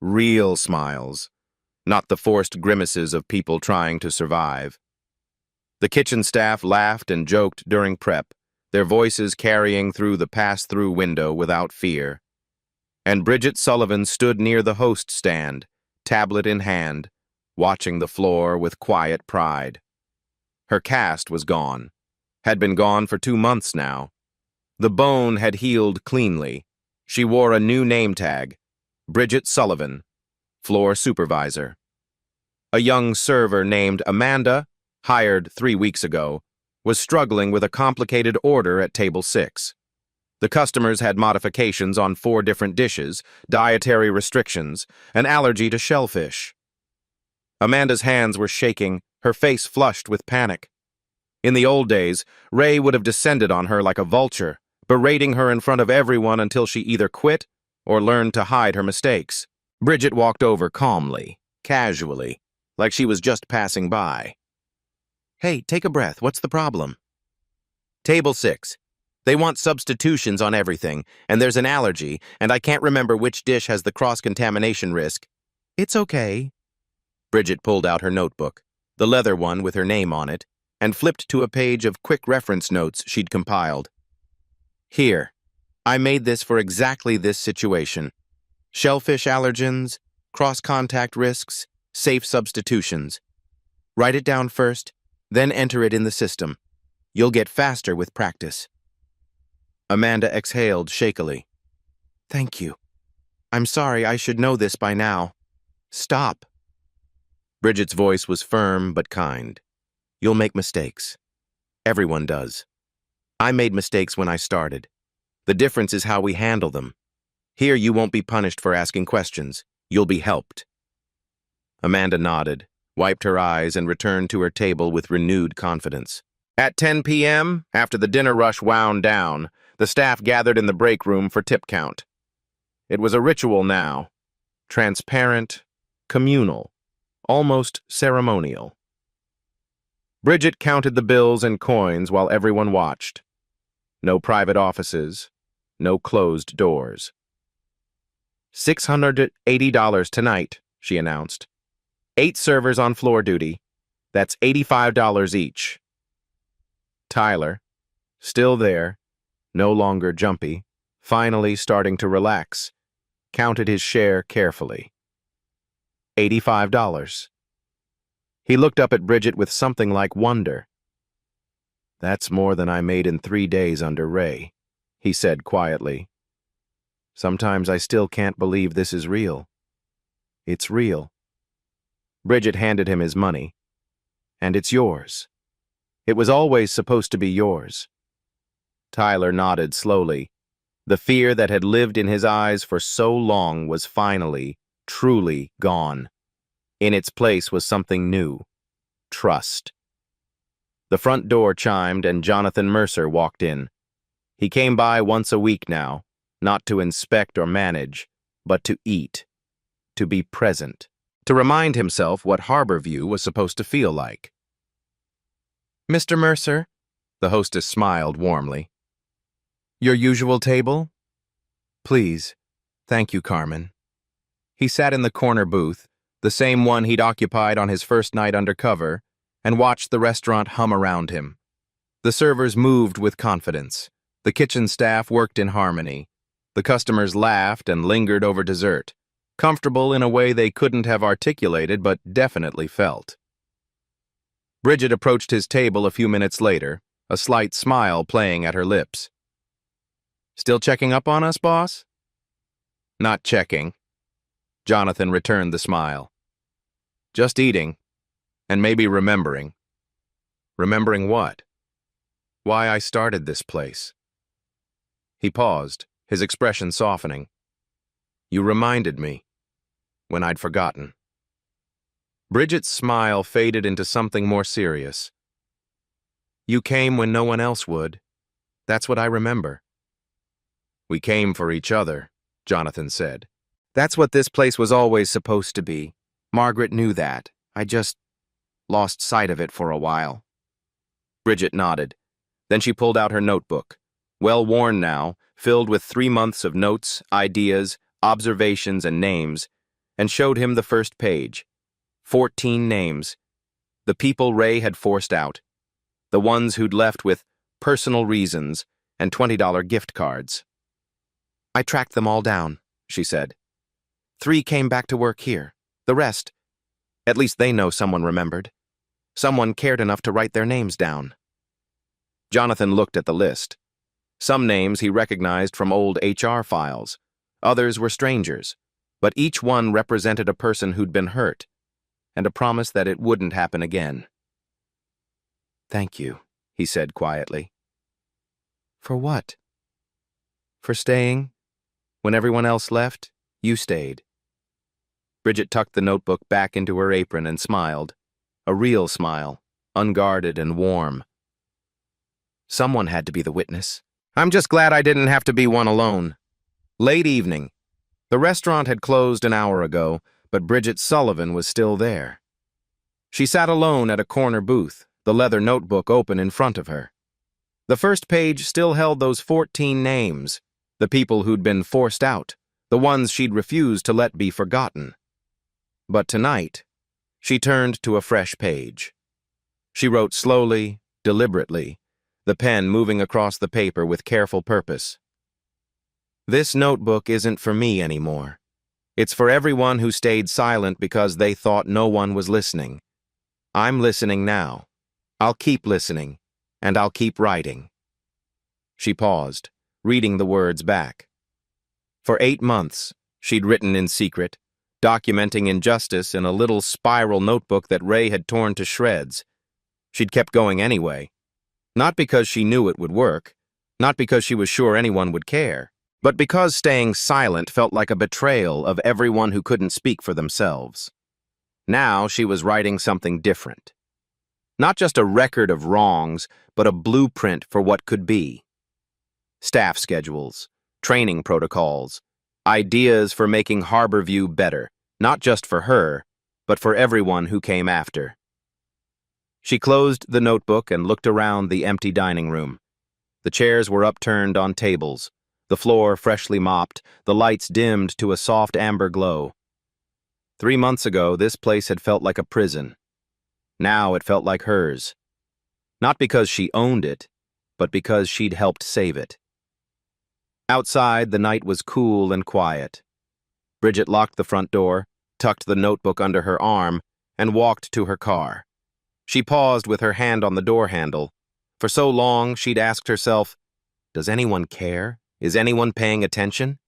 Real smiles, not the forced grimaces of people trying to survive. The kitchen staff laughed and joked during prep, their voices carrying through the pass-through window without fear. And Bridget Sullivan stood near the host stand, tablet in hand, watching the floor with quiet pride. Her cast was gone, had been gone for 2 months now. The bone had healed cleanly. She wore a new name tag: Bridget Sullivan, floor supervisor. A young server named Amanda, hired 3 weeks ago, was struggling with a complicated order at table 6. The customers had modifications on 4 different dishes, dietary restrictions, an allergy to shellfish. Amanda's hands were shaking, her face flushed with panic. In the old days, Ray would have descended on her like a vulture, berating her in front of everyone until she either quit or learned to hide her mistakes. Bridget walked over calmly, casually, like she was just passing by. "Hey, take a breath. What's the problem?" "Table 6. They want substitutions on everything, and there's an allergy, and I can't remember which dish has the cross-contamination risk." "It's okay." Bridget pulled out her notebook, the leather one with her name on it, and flipped to a page of quick reference notes she'd compiled. "Here, I made this for exactly this situation. Shellfish allergens, cross-contact risks, safe substitutions. Write it down first, then enter it in the system. You'll get faster with practice." Amanda exhaled shakily. "Thank you. I'm sorry, I should know this by now. Stop." Bridget's voice was firm but kind. "You'll make mistakes. Everyone does. I made mistakes when I started. The difference is how we handle them. Here you won't be punished for asking questions. You'll be helped." Amanda nodded, wiped her eyes, and returned to her table with renewed confidence. At 10 p.m., after the dinner rush wound down, the staff gathered in the break room for tip count. It was a ritual now. Transparent, communal, almost ceremonial. Bridget counted the bills and coins while everyone watched. No private offices, no closed doors. $680 tonight, she announced. 8 servers on floor duty. That's $85 each. Tyler, still there, no longer jumpy, finally starting to relax, counted his share carefully. $85. He looked up at Bridget with something like wonder. "That's more than I made in 3 days under Ray," he said quietly. "Sometimes I still can't believe this is real. It's real." Bridget handed him his money. "And it's yours. It was always supposed to be yours." Tyler nodded slowly. The fear that had lived in his eyes for so long was finally, truly gone. In its place was something new: trust. The front door chimed and Jonathan Mercer walked in. He came by once a week now, not to inspect or manage, but to eat, to be present, to remind himself what Harborview was supposed to feel like. "Mr. Mercer," the hostess smiled warmly. "Your usual table?" "Please. Thank you, Carmen." He sat in the corner booth, the same one he'd occupied on his first night undercover, and watched the restaurant hum around him. The servers moved with confidence. The kitchen staff worked in harmony. The customers laughed and lingered over dessert, comfortable in a way they couldn't have articulated but definitely felt. Bridget approached his table a few minutes later, a slight smile playing at her lips. "Still checking up on us, boss?" "Not checking." Jonathan returned the smile. Just eating, and maybe remembering. Remembering what? Why I started this place. He paused, his expression softening. You reminded me, when I'd forgotten. Bridget's smile faded into something more serious. You came when no one else would. That's what I remember. We came for each other, Jonathan said. That's what this place was always supposed to be. Margaret knew that. I just lost sight of it for a while. Bridget nodded. Then she pulled out her notebook, well worn now, filled with 3 months of notes, ideas, observations, and names, and showed him the first page. 14 names. The people Ray had forced out. The ones who'd left with personal reasons and $20 gift cards. I tracked them all down, she said. 3 came back to work here. The rest, at least they know someone remembered. Someone cared enough to write their names down. Jonathan looked at the list. Some names he recognized from old HR files. Others were strangers, but each one represented a person who'd been hurt, and a promise that it wouldn't happen again. Thank you, he said quietly. For what? For staying. When everyone else left, you stayed. Bridget tucked the notebook back into her apron and smiled. A real smile, unguarded and warm. Someone had to be the witness. I'm just glad I didn't have to be one alone. Late evening. The restaurant had closed an hour ago, but Bridget Sullivan was still there. She sat alone at a corner booth, the leather notebook open in front of her. The first page still held those 14 names, the people who'd been forced out, the ones she'd refused to let be forgotten. But tonight, she turned to a fresh page. She wrote slowly, deliberately, the pen moving across the paper with careful purpose. This notebook isn't for me anymore. It's for everyone who stayed silent because they thought no one was listening. I'm listening now. I'll keep listening, and I'll keep writing. She paused, reading the words back. For 8 months, she'd written in secret, documenting injustice in a little spiral notebook that Ray had torn to shreds. She'd kept going anyway. Not because she knew it would work, not because she was sure anyone would care, but because staying silent felt like a betrayal of everyone who couldn't speak for themselves. Now she was writing something different. Not just a record of wrongs, but a blueprint for what could be. Staff schedules, training protocols, ideas for making Harborview better, not just for her, but for everyone who came after. She closed the notebook and looked around the empty dining room. The chairs were upturned on tables, the floor freshly mopped, the lights dimmed to a soft amber glow. 3 months ago, this place had felt like a prison. Now it felt like hers. Not because she owned it, but because she'd helped save it. Outside, the night was cool and quiet. Bridget locked the front door, tucked the notebook under her arm, and walked to her car. She paused with her hand on the door handle. For so long, she'd asked herself, does anyone care? Is anyone paying attention?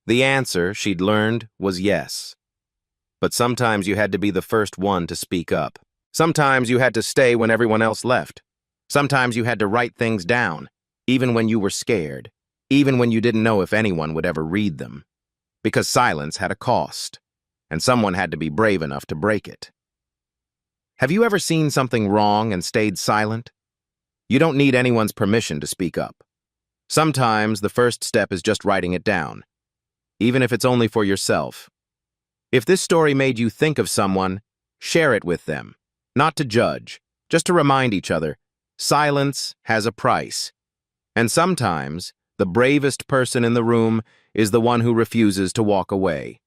The answer, she'd learned, was yes. But sometimes you had to be the first one to speak up. Sometimes you had to stay when everyone else left. Sometimes you had to write things down, even when you were scared, even when you didn't know if anyone would ever read them. Because silence had a cost, and someone had to be brave enough to break it. Have you ever seen something wrong and stayed silent? You don't need anyone's permission to speak up. Sometimes the first step is just writing it down, even if it's only for yourself. If this story made you think of someone, share it with them, not to judge, just to remind each other, silence has a price. And sometimes, the bravest person in the room is the one who refuses to walk away.